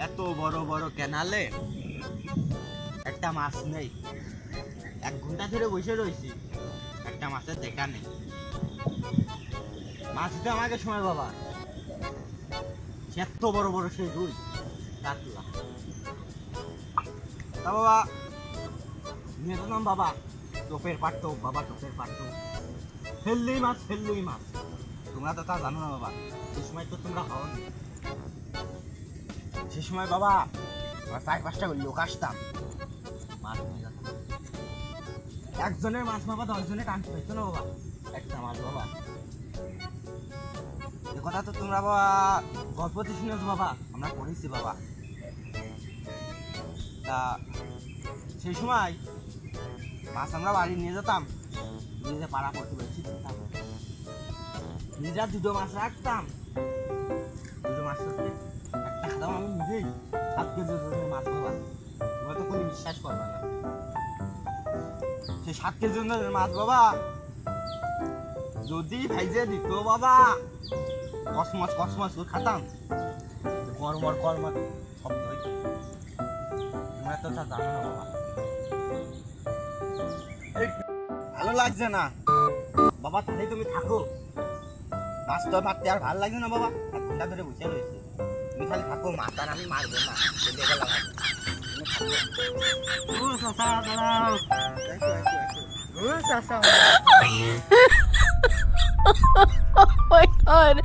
এত বড় বড় ক্যানালে একটা মাছ নেই। 1 ঘন্টা ধরে বসে রয়েছি, একটা মাছের দেখা নেই। মাছ দিতে আমাকে সময় বাবা, এত বড় বড় সেই রুই কাতলা। তা বাবা নিয়ে গেলাম বাবা, টোপের পাট্টো বাবা, টোপের পাট্টো, ফেললেই মাছ ফেললেই মাছ। তোমরা তো তা জানো না বাবা, সে সময় তো তোমরা খাওনি। সে সময় বাবা 4-5টা লোক আসতাম, মাছ নিয়ে যেতাম। একজনের মাছ বাবা 10 জনে টানতে পাইতো না বাবা, একটা মাছ বাবা। এ কথা তো তোমরা বাবা গল্পতে শুনেছো বাবা, আমরা পড়েছি বাবা। তা সেই সময় মাছ আমরা বাড়ি নিয়ে যেতাম, নিজে পাড়া পড়তে পেরেছি, নিজেরা 2টো মাছ রাখতাম। 2টো মাছ রাখতে একটা খেতাম আমি নিজেই, 7 কেজি ওজনের মাছ বাবা। তোমরা তো কোনো বিশ্বাস করবে না, সেই 7 কেজি ওজনের মাছ বাবা যদি ভাইজে দিত বাবা, কসমস কসমস করে খাতাম, কর্মর কর্মর শব্দ হইতো। তোমরা তো তা জানো না বাবা। ভালো লাগছে না বাবা, তাহলে তুমি থাকো। মাছ তো মারতে আর ভালো লাগছে না বাবা, 1 ঘন্টা ধরে বসে রয়েছে। তুমি খালি থাকো, মাছ আর আমি মারবো না, চলে গেলাম। ও চাচা দাঁড়াও, ও চাচা। Oh my god.